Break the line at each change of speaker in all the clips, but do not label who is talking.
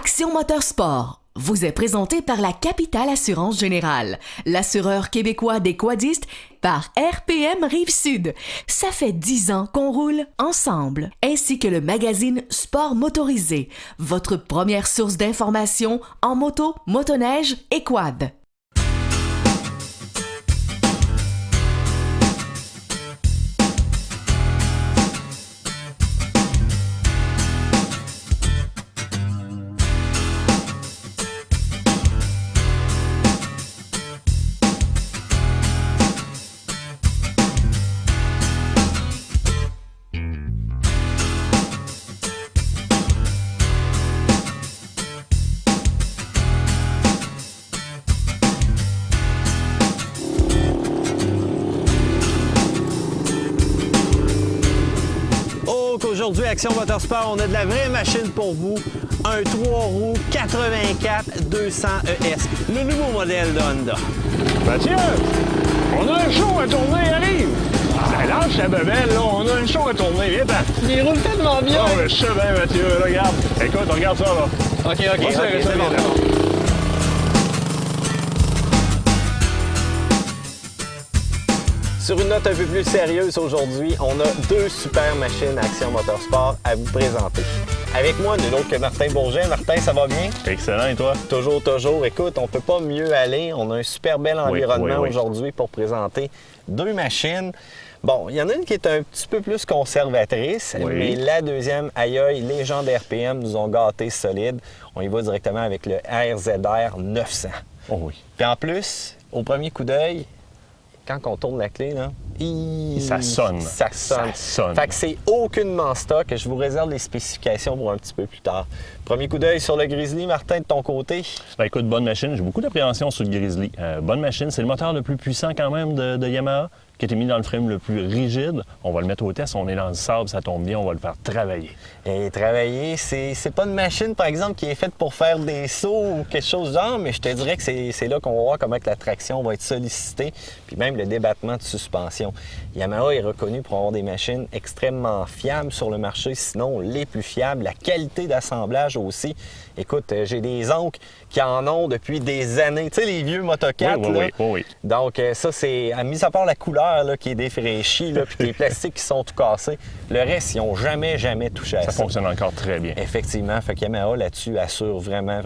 Action Motorsport vous est présenté par la Capitale Assurance Générale, l'assureur québécois des quadistes par RPM Rive-Sud. Ça fait 10 ans qu'on roule ensemble, ainsi que le magazine Sport Motorisé, votre première source d'information en moto, motoneige et quad.
Aujourd'hui, Action Motorsport, on a de la vraie machine pour vous. Un 3 roues 84 200 ES, le nouveau modèle de Honda.
Mathieu, on a un show à tourner, arrive! Ben lâche la bebelle, là, on a un show à tourner, viens-t'en!
Il roule tellement bien!
Oh, je sais bien, Mathieu, là, regarde. Écoute, regarde ça, là.
OK,
C'est bon.
Sur une note un peu plus sérieuse aujourd'hui, on a deux super machines Action Motorsport à vous présenter. Avec moi, nul autre que Martin Bourget. Martin, ça va bien?
Excellent, et toi?
Toujours, toujours. Écoute, on peut pas mieux aller. On a un super bel environnement aujourd'hui pour présenter deux machines. Bon, il y en a une qui est un petit peu plus conservatrice, mais la deuxième, aïe aïe, les gens d'RPM nous ont gâtés solide. On y va directement avec le RZR 900.
Oh oui.
Puis en plus, au premier coup d'œil, quand on tourne la clé, là,
ça sonne.
Ça sonne.
Ça sonne.
Fait que c'est aucunement stock. Je vous réserve les spécifications pour un petit peu plus tard. Premier coup d'œil sur le Grizzly, Martin, de ton côté.
Ben écoute, bonne machine. J'ai beaucoup d'appréhension sur le Grizzly. Bonne machine. C'est le moteur le plus puissant quand même de Yamaha, qui a été mis dans le frame le plus rigide. On va le mettre au test. On est dans le sable, ça tombe bien. On va le faire travailler.
Et travailler, c'est pas une machine, par exemple, qui est faite pour faire des sauts ou quelque chose du genre, mais je te dirais que c'est là qu'on va voir comment que la traction va être sollicitée, puis même le débattement de suspension. Yamaha est reconnu pour avoir des machines extrêmement fiables sur le marché, sinon les plus fiables. La qualité d'assemblage aussi. Écoute, j'ai des oncles qui en ont depuis des années. Tu sais, les vieux Moto 4, là.
Oui.
Donc ça, c'est, mis à part la couleur là, qui est défraîchie, là, puis les plastiques qui sont tout cassés, le reste, ils n'ont jamais touché à ça.
Ça fonctionne encore très bien.
Effectivement. Fait que Yamaha, là-dessus, assure vraiment.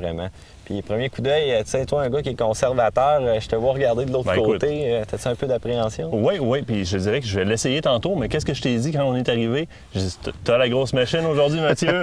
Puis, premier coup d'œil, tu sais, toi, un gars qui est conservateur, je te vois regarder de l'autre côté. T'as-tu un peu d'appréhension?
Oui. Puis je dirais que je vais l'essayer tantôt, mais qu'est-ce que je t'ai dit quand on est arrivé? J'ai dit, t'as la grosse machine aujourd'hui, Mathieu?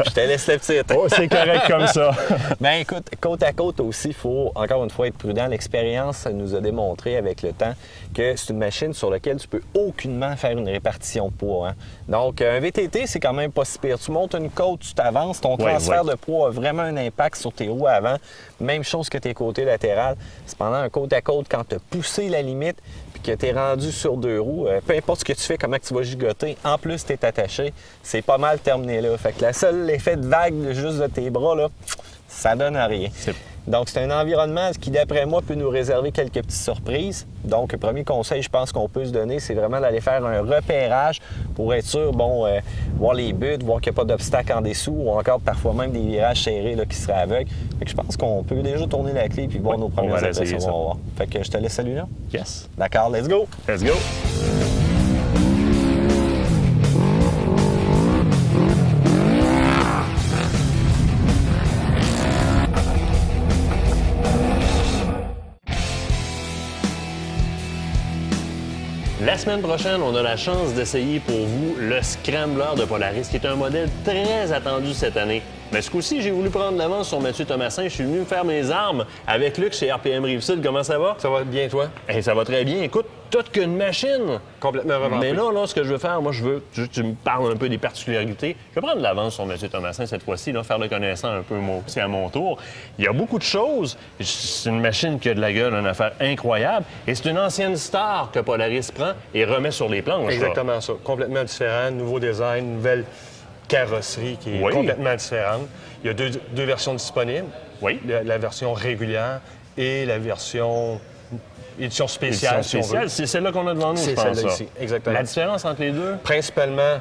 Je te laisse la petite.
Oh, c'est correct comme ça.
Bien, écoute, côte à côte aussi, il faut encore une fois être prudent. L'expérience nous a démontré avec le temps que c'est une machine sur laquelle tu peux aucunement faire une répartition de poids. Hein? Donc, un VTT, c'est quand même pas si pire. Tu montes une côte, tu t'avances, ton transfert de poids a vraiment un impact sur tes roues avant. Même chose que tes côtés latérales. Cependant, un côte à côte, quand tu as poussé la limite puis que tu es rendu sur deux roues, peu importe ce que tu fais, comment tu vas gigoter, en plus tu es attaché, c'est pas mal terminé là. Fait que le seul effet de vague juste de tes bras, là, ça donne à rien. Donc, c'est un environnement qui, d'après moi, peut nous réserver quelques petites surprises. Donc, le premier conseil, je pense qu'on peut se donner, c'est vraiment d'aller faire un repérage pour être sûr, voir les buts, voir qu'il n'y a pas d'obstacle en dessous ou encore parfois même des virages serrés là, qui seraient aveugles. Fait que je pense qu'on peut déjà tourner la clé puis voir nos premières impressions. On va voir. Fait que je te laisse celui-là.
Yes.
D'accord, let's go!
Let's go! La semaine prochaine, on a la chance d'essayer pour vous le Scrambler de Polaris, qui est un modèle très attendu cette année. Mais ce coup-ci, j'ai voulu prendre l'avance sur Mathieu Thomasin. Je suis venu me faire mes armes avec Luc chez RPM Rive-Sud. Comment ça va?
Ça va bien, toi?
Hey, ça va très bien. Écoute, toute qu'une machine.
Complètement revampée.
Mais là, ce que je veux faire, moi, je veux que tu me parles un peu des particularités. Je vais prendre l'avance sur Mathieu Thomasin cette fois-ci, faire le connaissant un peu moi aussi à mon tour. Il y a beaucoup de choses. C'est une machine qui a de la gueule, une affaire incroyable. Et c'est une ancienne star que Polaris prend et remet sur les planches.
Exactement ça. Complètement différent. Nouveau design, nouvelle carrosserie qui est complètement différente. Il y a deux versions disponibles.
Oui.
La version régulière et la version édition spéciale, si on veut.
C'est celle-là qu'on a devant nous, je pense.
C'est celle-là ici, exactement.
La différence entre les deux?
Principalement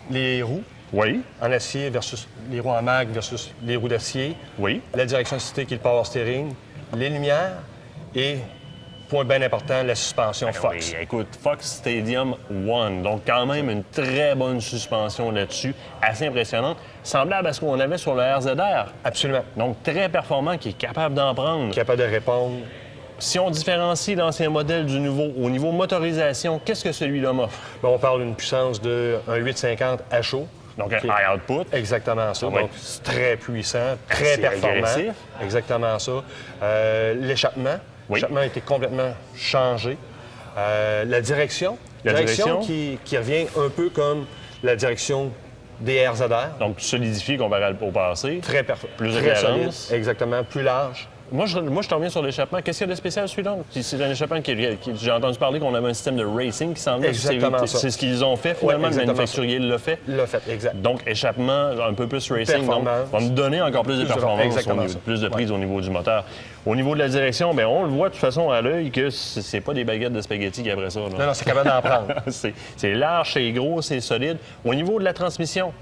les roues.
Oui.
En acier versus les roues en mag versus les roues d'acier.
Oui.
La direction assistée qui est le power steering. Les lumières et, point bien important, la suspension Fox.
Oui, écoute, Fox Stadium One. Donc, quand même, une très bonne suspension là-dessus. Assez impressionnante. Semblable à ce qu'on avait sur le RZR.
Absolument.
Donc, très performant, qui est capable d'en prendre.
Capable de répondre.
Si on différencie l'ancien modèle du nouveau, au niveau motorisation, qu'est-ce que celui-là m'offre?
Bon, on parle d'une puissance de 850 à chaud.
Donc, un high output.
Exactement ça.
Oui.
Donc, c'est très puissant, très
Assez
performant.
agressif.
Exactement ça. L'échappement.
Oui.
L'échappement a été complètement changé. La direction.
La direction.
Qui revient un peu comme la direction des RZR.
Donc, solidifié comparé au passé. Plus de
très solide.
cléarance.
Exactement. Plus large.
Moi, je t'en reviens sur l'échappement. Qu'est-ce qu'il y a de spécial, celui-là? C'est un échappement j'ai entendu parler qu'on avait un système de racing qui s'en venait.
Exactement ça.
C'est ce qu'ils ont fait, finalement.
Ouais,
le manufacturier l'a fait.
L'a fait, exact.
Donc, échappement un peu plus racing. Donc,
Performance.
va nous donner encore plus de performance,
exactement ça.
plus de prise au niveau du moteur. Au niveau de la direction, bien, on le voit de toute façon à l'œil que c'est pas des baguettes de spaghettis qui après ça. Là.
Non, c'est capable d'en prendre.
c'est large, c'est gros, c'est solide. Au niveau de la transmission,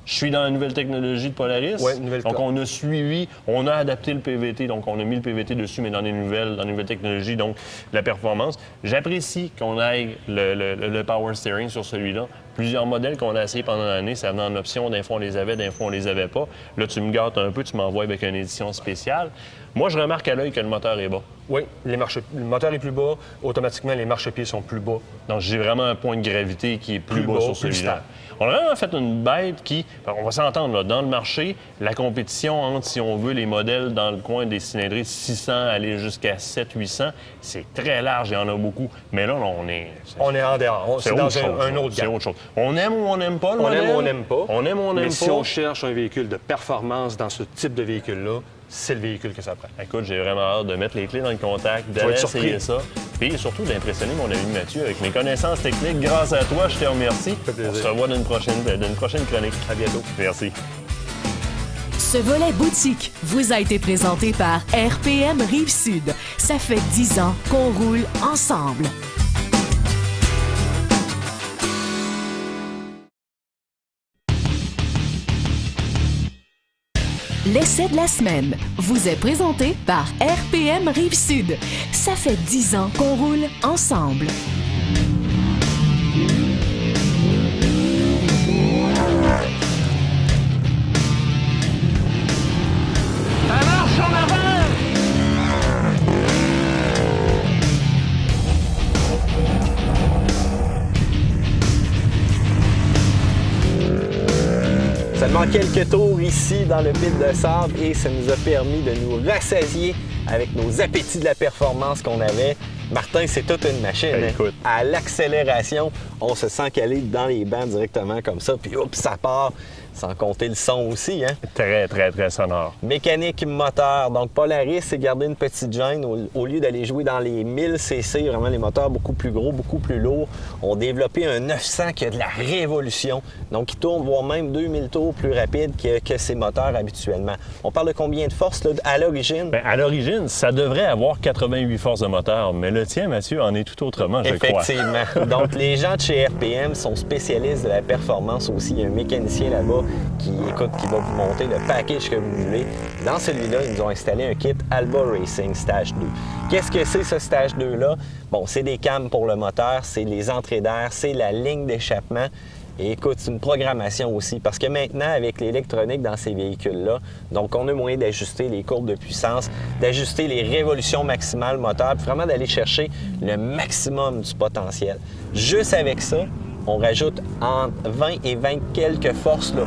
je suis dans la nouvelle technologie de Polaris.
Oui,
donc, on a suivi, on a adapté le PVT. Donc, on a mis le PVT dessus, mais dans les nouvelles technologies, donc la performance. J'apprécie qu'on aille le power steering sur celui-là. Plusieurs modèles qu'on a essayé pendant l'année, ça venait en option. D'un fois, on les avait, d'un fois, on les avait pas. Là, tu me gâtes un peu, tu m'envoies avec une édition spéciale. Moi, je remarque à l'œil que le moteur est bas.
Oui, le moteur est plus bas. Automatiquement, les marchepieds sont plus bas.
Donc, j'ai vraiment un point de gravité qui est plus bas
bas,
sur
plus
celui-là.
stable.
On a vraiment fait une bête qui, on va s'entendre, là, dans le marché, la compétition entre, si on veut, les modèles dans le coin des cylindrées 600 aller jusqu'à 700-800, c'est très large, il y en a beaucoup. Mais là, on est
en dehors. C'est dans un autre
C'est
gamme.
autre chose. On aime ou on n'aime pas le modèle?
On aime ou on n'aime pas.
On aime ou on n'aime
Mais
pas.
si on cherche un véhicule de performance dans ce type de véhicule-là, c'est le véhicule que ça prend.
Écoute, j'ai vraiment hâte de mettre les clés dans le contact, d'aller essayer ça. Puis surtout d'impressionner mon ami Mathieu avec mes connaissances techniques. Grâce à toi, je te remercie.
Ça fait plaisir.
On se revoit dans une prochaine chronique.
À bientôt.
Merci.
Ce volet boutique vous a été présenté par RPM Rive-Sud. Ça fait 10 ans qu'on roule ensemble. L'essai de la semaine vous est présenté par RPM Rive-Sud. Ça fait 10 ans qu'on roule ensemble.
Seulement quelques tours ici dans le pit de sable et ça nous a permis de nous rassasier avec nos appétits de la performance qu'on avait. Martin, c'est toute une machine.
Ben, écoute.
À l'accélération, on se sent calé dans les bancs directement comme ça, puis hop, ça part. Sans compter le son aussi, hein?
Très, très, très sonore.
Mécanique moteur. Donc, Polaris, c'est garder une petite gêne. Au lieu d'aller jouer dans les 1000 cc, vraiment les moteurs beaucoup plus gros, beaucoup plus lourds, ont développé un 900 qui a de la révolution. Donc, qui tourne, voire même 2000 tours plus rapide que ces moteurs habituellement. On parle de combien de forces là, à l'origine?
Bien, à l'origine, ça devrait avoir 88 forces de moteur, mais le tien, Mathieu, en est tout autrement, je crois.
Effectivement. Donc, les gens de chez RPM sont spécialistes de la performance aussi. Il y a un mécanicien là-bas qui va vous monter le package que vous voulez. Dans celui-là, ils nous ont installé un kit Alba Racing Stage 2. Qu'est-ce que c'est ce Stage 2-là? Bon, c'est des cams pour le moteur, c'est les entrées d'air, c'est la ligne d'échappement. Et écoute, c'est une programmation aussi, parce que maintenant, avec l'électronique dans ces véhicules-là, donc on a moyen d'ajuster les courbes de puissance, d'ajuster les révolutions maximales moteur, puis vraiment d'aller chercher le maximum du potentiel. Juste avec ça, on rajoute entre 20 et 20 quelques forces là,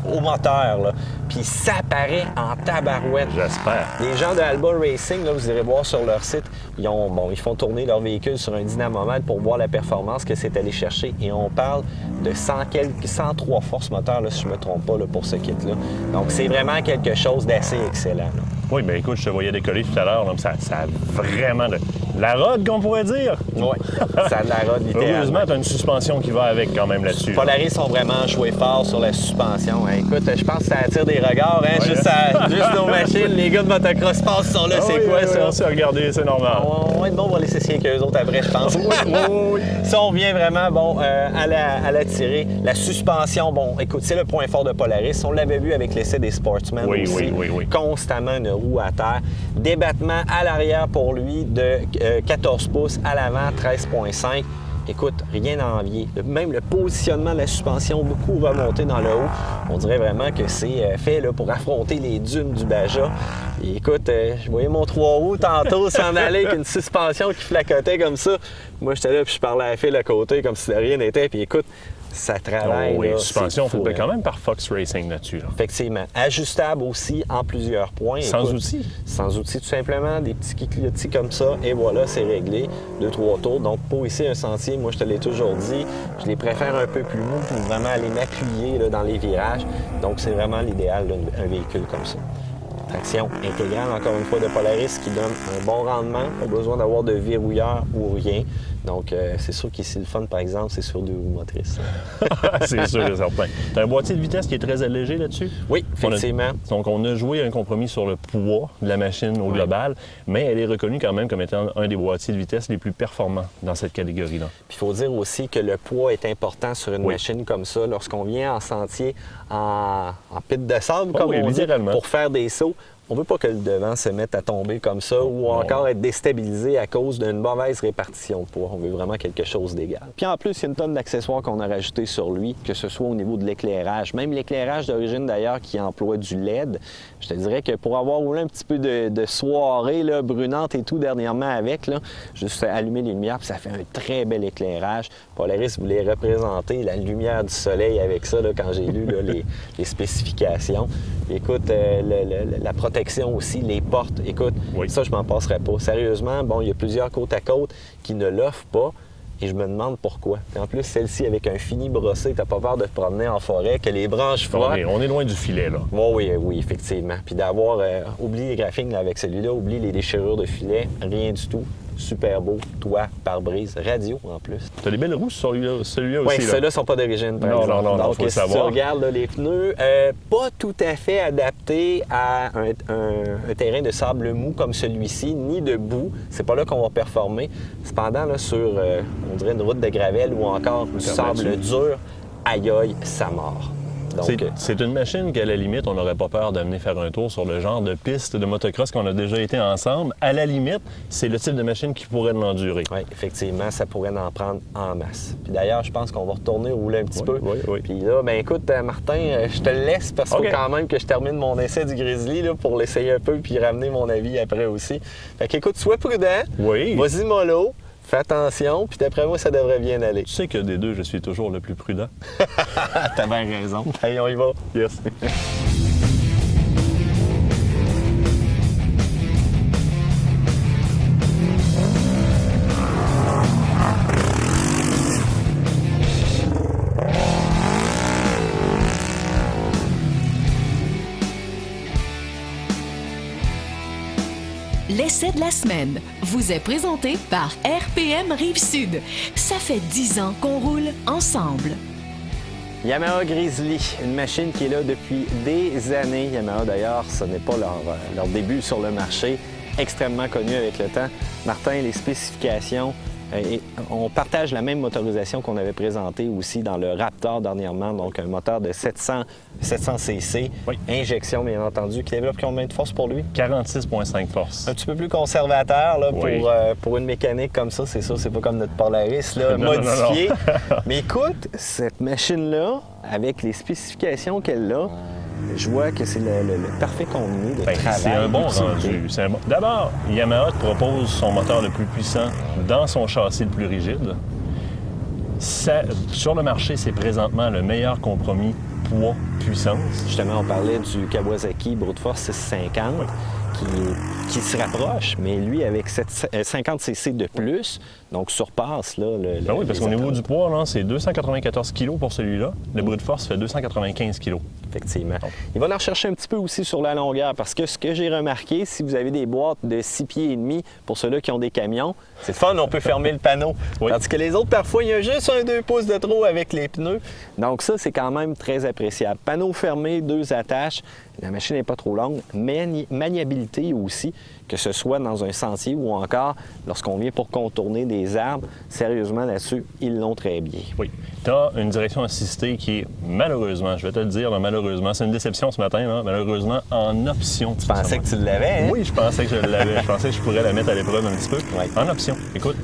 au moteur. Là. Puis ça paraît en tabarouette.
J'espère.
Les gens de Alba Racing, là, vous irez voir sur leur site, ils font tourner leur véhicule sur un dynamomètre pour voir la performance que c'est allé chercher. Et on parle de 103 forces moteurs, là, si je ne me trompe pas, là, pour ce kit-là. Donc, c'est vraiment quelque chose d'assez excellent. Là.
Oui, bien écoute, je te voyais décoller tout à l'heure. Ça a vraiment La rod, qu'on pourrait dire.
Oui, ça a de la rod, littéralement.
Heureusement, tu as une suspension qui va avec quand même là-dessus.
Polaris sont vraiment joués fort sur la suspension. Écoute, je pense que ça attire des regards. Hein?
Ouais.
Juste nos machines. Les gars de motocross pass sont là. C'est quoi ça?
C'est regarder, c'est normal.
On va être bon pour laisser signer qu'eux autres après, je pense.
Oui.
Si on revient vraiment à la tirer, la suspension, bon, écoute, c'est le point fort de Polaris. On l'avait vu avec l'essai des Sportsmen aussi.
Oui.
Constamment une roue à terre. Débattement à l'arrière pour lui de 14 pouces, à l'avant 13,5. Écoute, rien à envier. Même le positionnement de la suspension, beaucoup remonté dans le haut. On dirait vraiment que c'est fait là, pour affronter les dunes du Baja. Et écoute, je voyais mon 3 roues tantôt s'en aller avec une suspension qui flacotait comme ça. Moi, j'étais là puis je parlais à la file à côté comme si de rien n'était. Puis écoute, ça travaille.
Oui,
là,
suspension
fou,
faite quand même par Fox Racing là-dessus. Là.
Effectivement. Ajustable aussi en plusieurs points.
Sans outils?
Sans outils, tout simplement. Des petits cliquetis comme ça. Et voilà, c'est réglé. 2-3 tours. Donc, pour ici, un sentier, moi, je te l'ai toujours dit, je les préfère un peu plus mous pour vraiment aller m'appuyer là, dans les virages. Donc, c'est vraiment l'idéal d'un véhicule comme ça. Traction intégrale, encore une fois, de Polaris qui donne un bon rendement. Pas besoin d'avoir de verrouilleur ou rien. Donc, c'est sûr qu'ici, le fun, par exemple, c'est sur 2 roues motrices.
C'est sûr et certain. Tu as un boîtier de vitesse qui est très allégé là-dessus?
Oui, effectivement.
Donc, on a joué un compromis sur le poids de la machine au global, mais elle est reconnue quand même comme étant un des boîtiers de vitesse les plus performants dans cette catégorie-là.
Puis, il faut dire aussi que le poids est important sur une machine comme ça. Lorsqu'on vient en sentier, en pite de sable, comme on dit, pour faire des sauts, on ne veut pas que le devant se mette à tomber comme ça ou encore être déstabilisé à cause d'une mauvaise répartition de poids. On veut vraiment quelque chose d'égal. Puis en plus, il y a une tonne d'accessoires qu'on a rajoutés sur lui, que ce soit au niveau de l'éclairage. Même l'éclairage d'origine d'ailleurs qui emploie du LED. Je te dirais que pour avoir roulé un petit peu de soirée là, brunante et tout dernièrement avec, là, juste allumer les lumières, puis ça fait un très bel éclairage. Polaris voulait représenter la lumière du soleil avec ça là, quand j'ai lu là, les spécifications. Écoute, la protection aussi, les portes, écoute, ça, je m'en passerais pas. Sérieusement, bon, il y a plusieurs côte à côte qui ne l'offrent pas et je me demande pourquoi. Et en plus, celle-ci, avec un fini brossé, t'as pas peur de te promener en forêt, que les branches frottent.
On est loin du filet, là.
Oui, effectivement. Puis d'avoir, oublié les graphiques là, avec celui-là, oublie les déchirures de filet, rien du tout. Super beau, toit, pare-brise, radio en plus.
Tu as des belles roues sur celui-là aussi.
Oui, ceux-là ne sont pas d'origine, par exemple.
Non,
donc,
faut
si tu regardes là, les pneus, pas tout à fait adaptés à un terrain de sable mou comme celui-ci, ni de boue. C'est pas là qu'on va performer. Cependant, là, sur, on dirait une route de gravelle ou encore du sable dur, aïe, ça mord.
C'est une machine qu'à la limite, on n'aurait pas peur d'amener faire un tour sur le genre de piste de motocross qu'on a déjà été ensemble. À la limite, c'est le type de machine qui pourrait l'endurer.
Oui, effectivement, ça pourrait en prendre en masse. Puis d'ailleurs, je pense qu'on va retourner rouler un petit peu.
Oui.
Puis là, ben écoute, Martin, je te le laisse parce qu'il faut quand même que je termine mon essai du Grizzly là, pour l'essayer un peu puis ramener mon avis après aussi. Fait qu'écoute, sois prudent.
Oui.
Vas-y mollo. Fais attention, puis d'après moi, ça devrait bien aller.
Tu sais que des deux, je suis toujours le plus prudent.
T'as bien raison. Allez, on y va.
Yes.
L'essai de la semaine vous est présenté par RPM Rive-Sud. Ça fait 10 ans qu'on roule ensemble.
Yamaha Grizzly, une machine qui est là depuis des années. Yamaha, d'ailleurs, ce n'est pas leur début sur le marché. Extrêmement connu avec le temps. Martin, les spécifications, on partage la même motorisation qu'on avait présentée aussi dans le Raptor dernièrement, donc un moteur de 700 cc, injection bien entendu, qui développe combien de force pour lui?
46,5 forces.
Un petit peu plus conservateur là, pour une mécanique comme ça, c'est sûr, c'est pas comme notre Polaris là, modifié. Mais écoute, cette machine-là, avec les spécifications qu'elle a, je vois que c'est le parfait combiné de travail.
C'est un bon rendu. D'abord, Yamaha te propose son moteur le plus puissant dans son châssis le plus rigide. Sur le marché, c'est présentement le meilleur compromis poids-puissance.
Justement, on parlait du Kawasaki Brute Force 650. qui se rapproche, mais lui, avec 50 cc de plus, donc surpasse là,
Ben oui, parce qu'au niveau du poids, là, c'est 294 kg pour celui-là. Le brute force fait 295 kg.
Effectivement. Il va en rechercher un petit peu aussi sur la longueur, parce que ce que j'ai remarqué, si vous avez des boîtes de 6 pieds et demi, pour ceux-là qui ont des camions, c'est fun, on peut fermer le panneau. Oui. Tandis que les autres, parfois, il y a juste un 2 pouces de trop avec les pneus. Donc ça, c'est quand même très appréciable. Panneau fermé, 2 attaches. La machine n'est pas trop longue. Maniabilité aussi, que ce soit dans un sentier ou encore lorsqu'on vient pour contourner des arbres. Sérieusement, là-dessus, ils l'ont très bien.
Oui. Tu as une direction assistée qui est malheureusement, je vais te le dire, là, malheureusement, c'est une déception ce matin, là, malheureusement en option.
Tu pensais que tu l'avais, hein?
Oui, je pensais que je l'avais. Je pensais que je pourrais la mettre à l'épreuve un petit peu.
Oui.
En option. Écoute,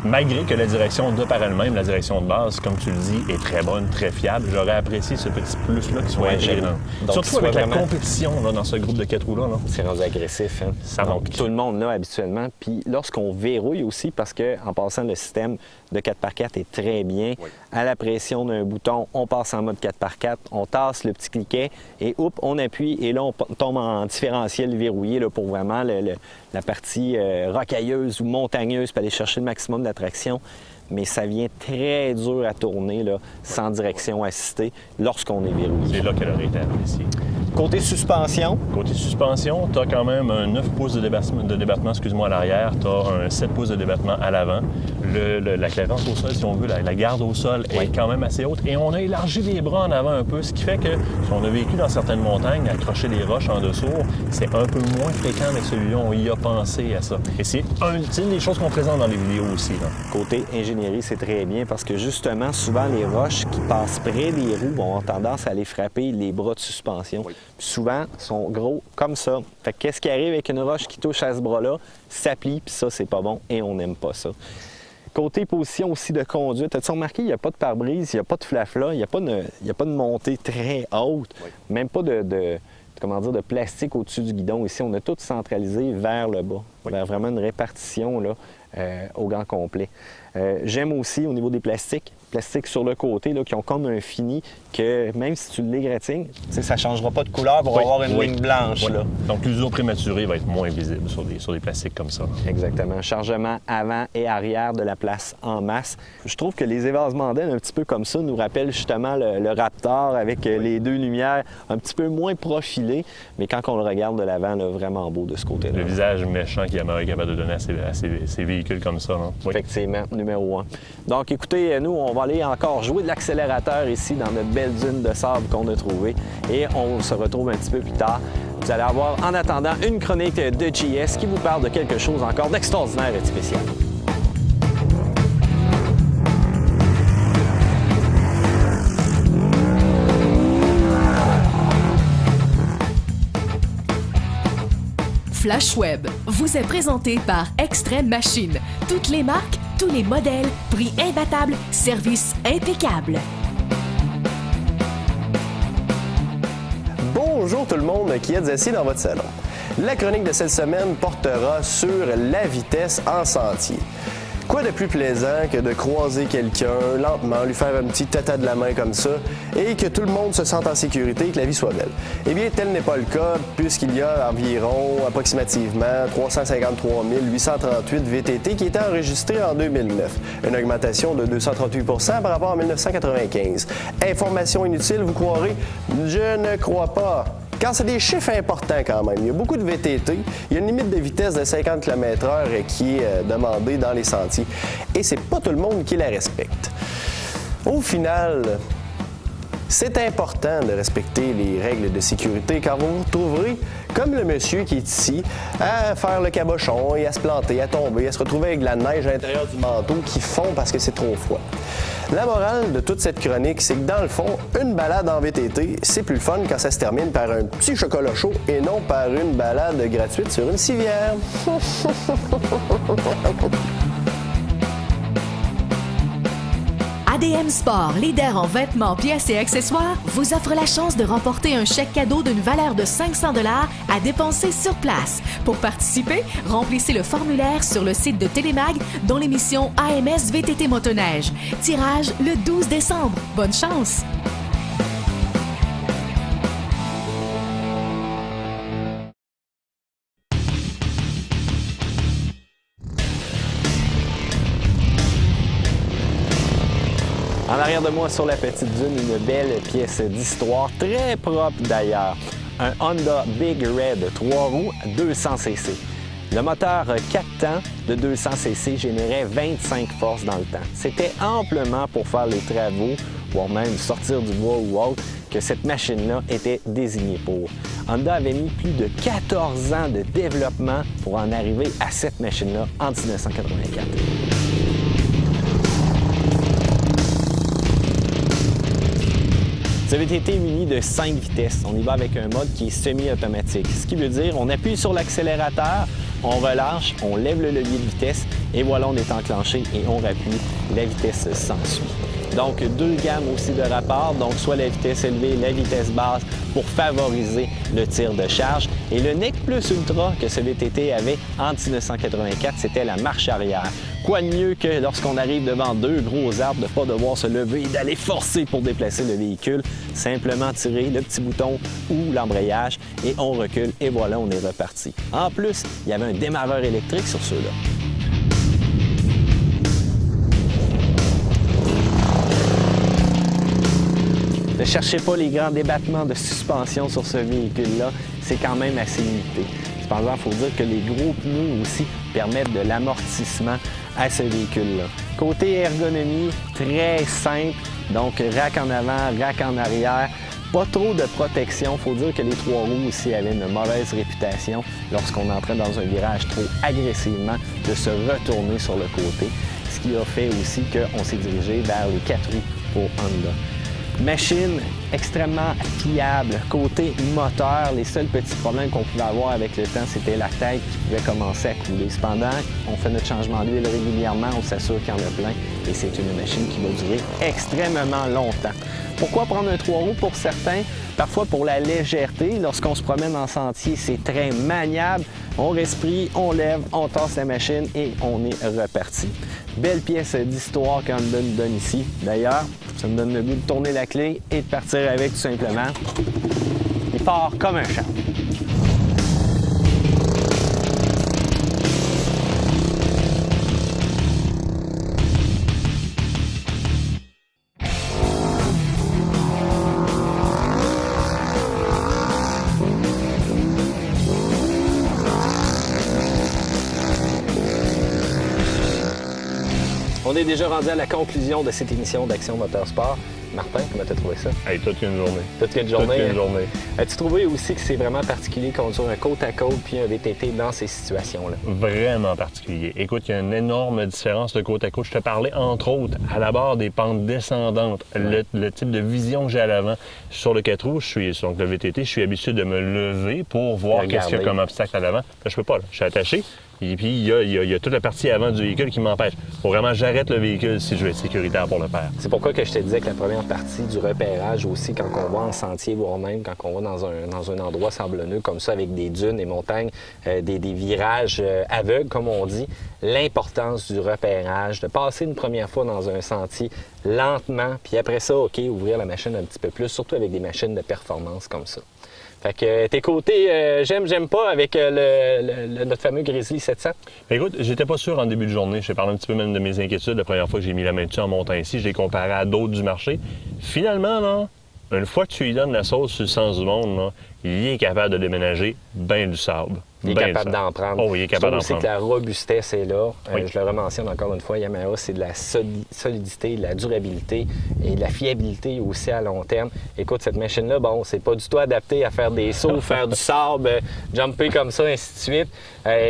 malgré que la direction de par elle-même, la direction de base, comme tu le dis, est très bonne, très fiable, j'aurais apprécié ce petit plus-là qui soit intégré dans. Surtout avec la compétition là, dans ce groupe de 4 roues-là.
C'est rendu agressif. Hein?
Ça
donc,
manque.
Tout le monde là habituellement. Puis lorsqu'on verrouille aussi, parce qu'en passant, le système de 4x4 est très bien. Oui. À la pression d'un bouton, on passe en mode 4x4, on tasse le petit cliquet et on appuie et là, on tombe en différentiel verrouillé là, pour vraiment la partie rocailleuse ou montagneuse pour aller chercher le maximum d'attraction. Mais ça vient très dur à tourner là, sans direction assistée lorsqu'on est verrouillé.
C'est là qu'elle aurait été appréciée.
Côté suspension?
Côté suspension, tu as quand même un 9 pouces de débattement à l'arrière, tu as un 7 pouces de débattement à l'avant. La clairance au sol, si on veut, la garde au sol est quand même assez haute. Et on a élargi les bras en avant un peu, ce qui fait que si on a vécu dans certaines montagnes, accrocher les roches en dessous, c'est un peu moins fréquent avec celui-là. On y a pensé à ça. Et c'est une des choses qu'on présente dans les vidéos aussi. Là.
Côté ingénierie, c'est très bien parce que justement, souvent, les roches qui passent près des roues vont avoir tendance à aller frapper les bras de suspension. Oui. Souvent, sont gros comme ça. Fait que qu'est-ce qui arrive avec une roche qui touche à ce bras-là? Ça plie, puis ça, c'est pas bon et on n'aime pas ça. Côté position aussi de conduite, as-tu remarqué, il n'y a pas de pare-brise, il n'y a pas de flafla, il n'y a pas de montée très haute, oui. Même pas de plastique au-dessus du guidon. Ici, on a tout centralisé vers le bas, oui. Vers vraiment une répartition là, au grand complet. J'aime aussi au niveau des plastiques sur le côté là, qui ont comme un fini que même si tu l'égratignes, ça ne changera pas de couleur pour avoir une ligne blanche.
Oui.
Là.
Donc l'usure prématurée va être moins visible sur des plastiques comme ça. Là.
Exactement. Chargement avant et arrière de la place en masse. Je trouve que les évasements d'aile un petit peu comme ça nous rappellent justement le Raptor avec les deux lumières un petit peu moins profilées, mais quand on le regarde de l'avant, là, vraiment beau de ce côté-là.
Le visage méchant qu'il est capable de donner à ces véhicules comme ça. Là.
Oui. Effectivement, numéro 1. Donc écoutez, nous, on va aller encore jouer de l'accélérateur ici dans notre belle dune de sable qu'on a trouvée et on se retrouve un petit peu plus tard. Vous allez avoir en attendant une chronique de JS qui vous parle de quelque chose encore d'extraordinaire et de spécial.
Flash Web vous est présenté par Extreme Machines. Toutes les marques, tous les modèles, prix imbattable, service impeccable.
Bonjour tout le monde qui êtes assis dans votre salon. La chronique de cette semaine portera sur la vitesse en sentier. Quoi de plus plaisant que de croiser quelqu'un lentement, lui faire un petit tata de la main comme ça et que tout le monde se sente en sécurité et que la vie soit belle? Eh bien, tel n'est pas le cas puisqu'il y a environ, approximativement, 353 838 VTT qui étaient enregistrés en 2009, une augmentation de 238 par rapport à 1995. Information inutile, vous croirez? Je ne crois pas. Car c'est des chiffres importants quand même. Il y a beaucoup de VTT. Il y a une limite de vitesse de 50 km/h qui est demandée dans les sentiers. Et c'est pas tout le monde qui la respecte. Au final, c'est important de respecter les règles de sécurité car vous vous retrouverez, comme le monsieur qui est ici, à faire le cabochon et à se planter, à tomber, à se retrouver avec de la neige à l'intérieur du manteau qui fond parce que c'est trop froid. La morale de toute cette chronique, c'est que dans le fond, une balade en VTT, c'est plus le fun quand ça se termine par un petit chocolat chaud et non par une balade gratuite sur une civière.
ADM Sport, leader en vêtements, pièces et accessoires, vous offre la chance de remporter un chèque cadeau d'une valeur de 500 $ à dépenser sur place. Pour participer, remplissez le formulaire sur le site de Télémag dans l'émission AMS VTT Motoneige. Tirage le 12 décembre. Bonne chance!
En arrière de moi, sur la petite dune, une belle pièce d'histoire, très propre d'ailleurs. Un Honda Big Red 3 roues 200 cc. Le moteur 4 temps de 200 cc générait 25 forces dans le temps. C'était amplement pour faire les travaux, voire même sortir du bois ou autre, que cette machine-là était désignée pour. Honda avait mis plus de 14 ans de développement pour en arriver à cette machine-là en 1984. Ce VTT muni de 5 vitesses. On y va avec un mode qui est semi-automatique. Ce qui veut dire, on appuie sur l'accélérateur, on relâche, on lève le levier de vitesse et voilà, on est enclenché et on rappuie. La vitesse s'ensuit. Donc, 2 gammes aussi de rapport, donc soit la vitesse élevée, la vitesse basse pour favoriser le tir de charge. Et le NEC Plus Ultra que ce VTT avait en 1984, c'était la marche arrière. Quoi de mieux que lorsqu'on arrive devant 2 gros arbres, de ne pas devoir se lever et d'aller forcer pour déplacer le véhicule. Simplement tirer le petit bouton ou l'embrayage et on recule et voilà, on est reparti. En plus, il y avait un démarreur électrique sur ceux-là. Ne cherchez pas les grands débattements de suspension sur ce véhicule-là, c'est quand même assez limité. Cependant, il faut dire que les gros pneus aussi permettent de l'amortissement à ce véhicule-là. Côté ergonomie, très simple, donc rack en avant, rack en arrière, pas trop de protection. Il faut dire que les 3 roues aussi avaient une mauvaise réputation lorsqu'on entrait dans un virage trop agressivement de se retourner sur le côté, ce qui a fait aussi qu'on s'est dirigé vers les 4 roues pour Honda. Machine extrêmement fiable. Côté moteur, les seuls petits problèmes qu'on pouvait avoir avec le temps, c'était la tête qui pouvait commencer à couler. Cependant, on fait notre changement d'huile régulièrement, on s'assure qu'il y en a plein et c'est une machine qui va durer extrêmement longtemps. Pourquoi prendre un 3 roues pour certains? Parfois pour la légèreté. Lorsqu'on se promène en sentier, c'est très maniable. On respire, on lève, on tasse la machine et on est reparti. Belle pièce d'histoire qu'Honda nous donne ici. D'ailleurs, ça me donne le goût de tourner la clé et de partir avec tout simplement. Il part comme un chat. On est déjà rendu à la conclusion de cette émission d'Action Motorsport. Martin, comment t'as trouvé ça?
Hey, toute une journée.
Toute une journée.
Toute une journée.
As-tu trouvé aussi que c'est vraiment particulier conduire un côte-à-côte puis un VTT dans ces situations-là?
Vraiment particulier. Écoute, il y a une énorme différence de côte à côte. Je te parlais, entre autres, à la barre des pentes descendantes, le type de vision que j'ai à l'avant. Sur le 4 roues, donc le VTT, je suis habitué de me lever pour voir qu'est-ce qu'il y a comme obstacle à l'avant. Là, je peux pas, là. Je suis attaché. Et puis, il y a toute la partie avant du véhicule qui m'empêche. Il faut vraiment que j'arrête le véhicule si je veux être sécuritaire pour le faire.
C'est pourquoi que je te disais que la première partie du repérage aussi, quand on va en sentier, voire même quand on va dans un endroit sablonneux comme ça, avec des dunes, des montagnes, des virages aveugles, comme on dit, l'importance du repérage, de passer une première fois dans un sentier lentement, puis après ça, OK, ouvrir la machine un petit peu plus, surtout avec des machines de performance comme ça. Fait que tes côtés j'aime pas avec notre fameux Grizzly 700?
Écoute, j'étais pas sûr en début de journée. Je t'ai parlé un petit peu même de mes inquiétudes la première fois que j'ai mis la main dessus en montant ici. Je l'ai comparé à d'autres du marché. Finalement, là, une fois que tu lui donnes la sauce sur le sens du monde, là, il est capable de déménager bien du sable.
Il est capable d'en prendre.
Oh, il est capable d'en
prendre. Que la robustesse est là.
Oui.
Je le rementionne encore une fois, Yamaha, c'est de la solidité, de la durabilité et de la fiabilité aussi à long terme. Écoute, cette machine-là, bon, c'est pas du tout adapté à faire des sauts, faire du sable, jumper comme ça, ainsi de suite.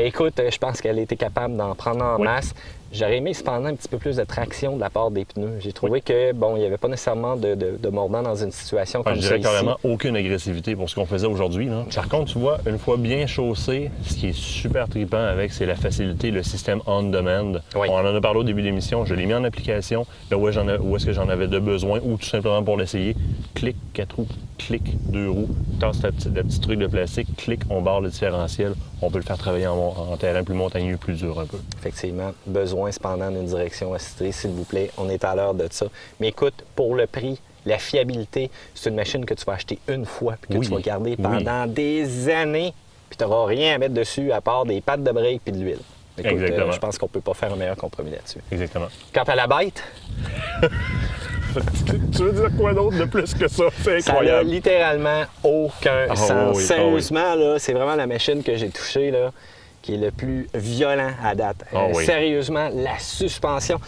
Écoute, je pense qu'elle était capable d'en prendre en masse. J'aurais aimé cependant un petit peu plus de traction de la part des pneus. J'ai trouvé que, bon, il n'y avait pas nécessairement de mordant dans une situation comme ça.
Je dirais carrément aucune agressivité pour ce qu'on faisait aujourd'hui. Par contre, tu vois, une fois bien chaussé, ce qui est super trippant avec, c'est la facilité, le système on-demand.
Oui.
On en a parlé au début de l'émission, je l'ai mis en application, là où est-ce que j'en avais de besoin, ou tout simplement pour l'essayer. Clic, 4 roues, clic, 2 roues, tasse le petit truc de plastique, clic, on barre le différentiel. On peut le faire travailler en terrain plus montagneux, plus dur un peu.
Effectivement, besoin cependant d'une direction assistée, s'il vous plaît. On est à l'heure de ça. Mais écoute, pour le prix, la fiabilité, c'est une machine que tu vas acheter une fois puis que tu vas garder pendant des années, puis tu n'auras rien à mettre dessus à part des pattes de break puis de l'huile. Écoute, je pense qu'on ne peut pas faire un meilleur compromis là-dessus.
Exactement.
Quant à la bête...
Tu veux dire quoi d'autre de plus que ça? C'est
Ça n'a
incroyable.
littéralement aucun sens.
oui,
Sérieusement, là, c'est vraiment la machine que j'ai touchée là, qui est le plus violent à date.
Oui.
Sérieusement, la suspension.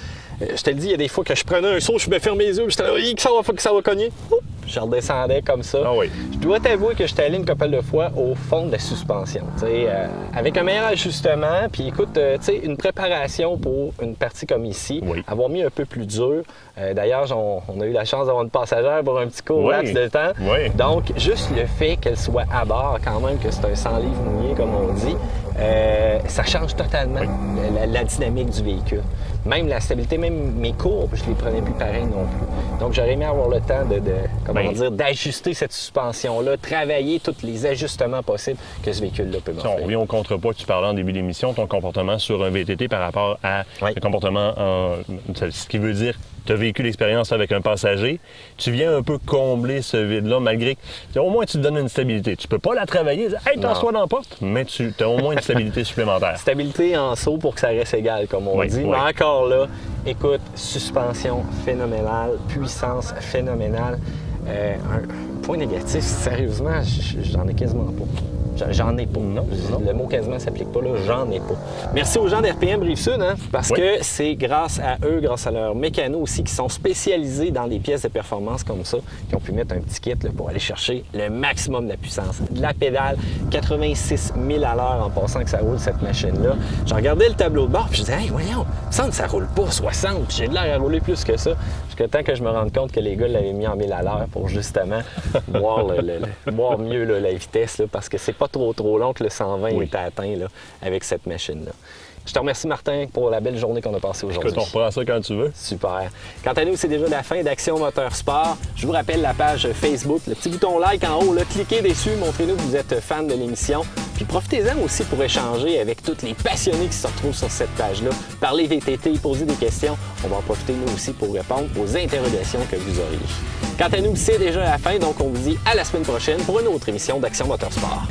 Je te le dis, il y a des fois que je prenais un saut, je me fermais les yeux, j'étais là, que ça va cogner. Oups, je redescendais comme ça.
Ah oui.
Je dois t'avouer que j'étais allé une couple de fois au fond de la suspension. Avec un meilleur ajustement, puis écoute, une préparation pour une partie comme ici,
Oui.
avoir mis un peu plus dur. D'ailleurs, on a eu la chance d'avoir une passagère pour un petit court
Oui.
laps de temps.
Oui.
Donc, juste le fait qu'elle soit à bord, quand même, que c'est un 100 livres mouillé, comme on dit, ça change totalement la dynamique du véhicule. Même la stabilité, même mes courbes, je les prenais plus pareil non plus. Donc, j'aurais aimé avoir le temps d'ajuster cette suspension-là, travailler tous les ajustements possibles que ce véhicule-là peut
Si on
m'offrir.
revient au contrepoids que tu parlais en début d'émission, ton comportement sur un VTT par rapport à
Oui.
le comportement ce qui veut dire tu as vécu l'expérience avec un passager, tu viens un peu combler ce vide-là, malgré que au moins tu te donnes une stabilité. Tu peux pas la travailler, dire, hey, tasse-toi dans la porte, mais tu as au moins une stabilité supplémentaire.
Stabilité en saut pour que ça reste égal, comme on
Oui,
dit.
oui.
Mais encore là, écoute, suspension phénoménale, puissance phénoménale. Un point négatif, sérieusement, j'en ai quasiment pas. J'en ai pas.
Non.
Le mot quasiment s'applique pas là, j'en ai pas. Merci aux gens d'RPM Rive-Sud, parce
Oui.
que c'est grâce à eux, grâce à leurs mécanos aussi, qui sont spécialisés dans des pièces de performance comme ça, qui ont pu mettre un petit kit là, pour aller chercher le maximum de la puissance. De la pédale, 86 000 à l'heure en passant que ça roule cette machine-là. J'ai regardé le tableau de bord, puis je disais, hey, voyons, il me semble que ça roule pas 60, puis j'ai de l'air à rouler plus que ça. Jusqu'à temps que je me rende compte que les gars l'avaient mis en 1000 à l'heure pour justement voir mieux là, la vitesse, là, parce que c'est pas trop long que le 120
Oui.
est atteint là, avec cette machine-là. Je te remercie, Martin, pour la belle journée qu'on a passée aujourd'hui.
Écoute, on reprend ça quand tu veux.
Super. Quant à nous, c'est déjà la fin d'Action Moteur-Sport. Je vous rappelle la page Facebook, le petit bouton like en haut, là, cliquez dessus, montrez-nous que vous êtes fan de l'émission. Puis profitez-en aussi pour échanger avec tous les passionnés qui se retrouvent sur cette page-là. Parlez VTT, posez des questions. On va en profiter nous aussi pour répondre aux interrogations que vous auriez. Quant à nous, c'est déjà la fin, donc on vous dit à la semaine prochaine pour une autre émission d'Action Moteur-Sport.